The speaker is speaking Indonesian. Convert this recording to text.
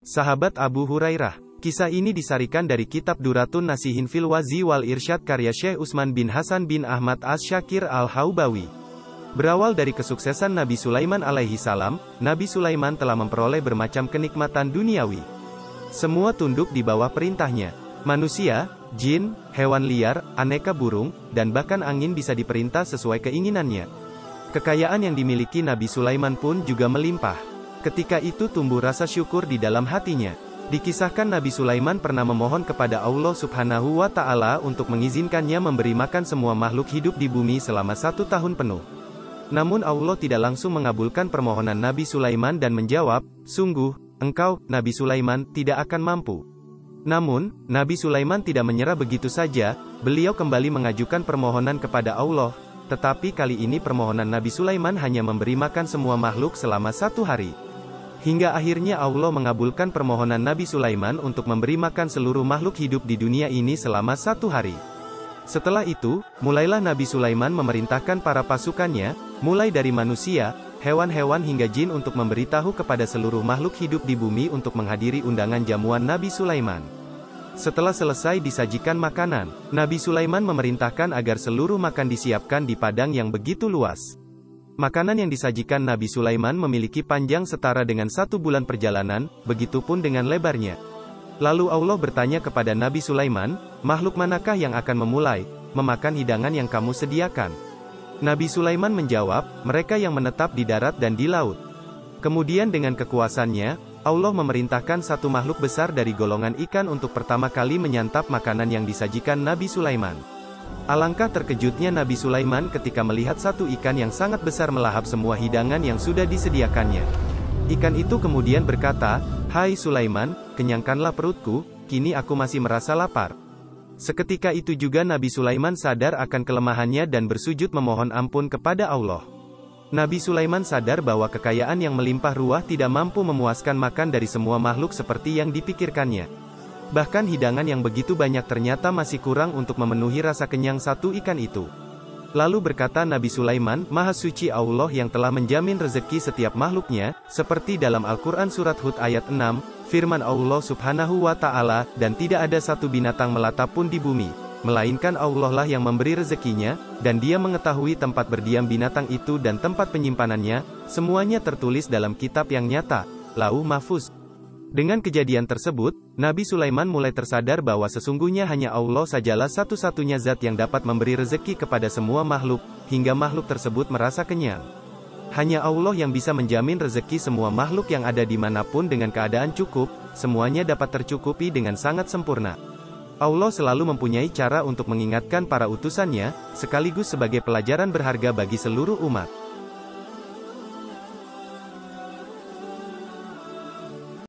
Sahabat Abu Hurairah. Kisah ini disarikan dari kitab Duratun Nasihin fil Wazi wal Irsyad karya Syekh Utsman bin Hasan bin Ahmad Asy-Syakir Al-Haubawi. Berawal dari kesuksesan Nabi Sulaiman alaihi salam, Nabi Sulaiman telah memperoleh bermacam kenikmatan duniawi. Semua tunduk di bawah perintahnya. Manusia, jin, hewan liar, aneka burung, dan bahkan angin bisa diperintah sesuai keinginannya. Kekayaan yang dimiliki Nabi Sulaiman pun juga melimpah. Ketika itu tumbuh rasa syukur di dalam hatinya. Dikisahkan Nabi Sulaiman pernah memohon kepada Allah Subhanahu wa Ta'ala untuk mengizinkannya memberi makan semua makhluk hidup di bumi selama 1 tahun penuh. Namun Allah tidak langsung mengabulkan permohonan Nabi Sulaiman dan menjawab, "Sungguh, engkau, Nabi Sulaiman, tidak akan mampu." Namun, Nabi Sulaiman tidak menyerah begitu saja, beliau kembali mengajukan permohonan kepada Allah, tetapi kali ini permohonan Nabi Sulaiman hanya memberi makan semua makhluk selama 1 hari. Hingga akhirnya Allah mengabulkan permohonan Nabi Sulaiman untuk memberi makan seluruh makhluk hidup di dunia ini selama 1 hari. Setelah itu, mulailah Nabi Sulaiman memerintahkan para pasukannya, mulai dari manusia, hewan-hewan hingga jin untuk memberitahu kepada seluruh makhluk hidup di bumi untuk menghadiri undangan jamuan Nabi Sulaiman. Setelah selesai disajikan makanan, Nabi Sulaiman memerintahkan agar seluruh makan disiapkan di padang yang begitu luas. Makanan yang disajikan Nabi Sulaiman memiliki panjang setara dengan 1 bulan perjalanan, begitupun dengan lebarnya. Lalu Allah bertanya kepada Nabi Sulaiman, "Makhluk manakah yang akan memulai memakan hidangan yang kamu sediakan?" Nabi Sulaiman menjawab, "Mereka yang menetap di darat dan di laut." Kemudian dengan kekuasaannya, Allah memerintahkan satu makhluk besar dari golongan ikan untuk pertama kali menyantap makanan yang disajikan Nabi Sulaiman. Alangkah terkejutnya Nabi Sulaiman ketika melihat satu ikan yang sangat besar melahap semua hidangan yang sudah disediakannya. Ikan itu kemudian berkata, "Hai Sulaiman, kenyangkanlah perutku, kini aku masih merasa lapar." Seketika itu juga Nabi Sulaiman sadar akan kelemahannya dan bersujud memohon ampun kepada Allah. Nabi Sulaiman sadar bahwa kekayaan yang melimpah ruah tidak mampu memuaskan makan dari semua makhluk seperti yang dipikirkannya. Bahkan hidangan yang begitu banyak ternyata masih kurang untuk memenuhi rasa kenyang satu ikan itu. Lalu berkata Nabi Sulaiman, "Maha suci Allah yang telah menjamin rezeki setiap makhluknya," seperti dalam Al-Quran Surat Hud ayat 6, firman Allah Subhanahu wa Ta'ala, "Dan tidak ada satu binatang melata pun di bumi, melainkan Allah lah yang memberi rezekinya, dan Dia mengetahui tempat berdiam binatang itu dan tempat penyimpanannya, semuanya tertulis dalam kitab yang nyata, Lauh Mahfuz." Dengan kejadian tersebut, Nabi Sulaiman mulai tersadar bahwa sesungguhnya hanya Allah sajalah satu-satunya zat yang dapat memberi rezeki kepada semua makhluk, hingga makhluk tersebut merasa kenyang. Hanya Allah yang bisa menjamin rezeki semua makhluk yang ada dimanapun dengan keadaan cukup, semuanya dapat tercukupi dengan sangat sempurna. Allah selalu mempunyai cara untuk mengingatkan para utusannya, sekaligus sebagai pelajaran berharga bagi seluruh umat.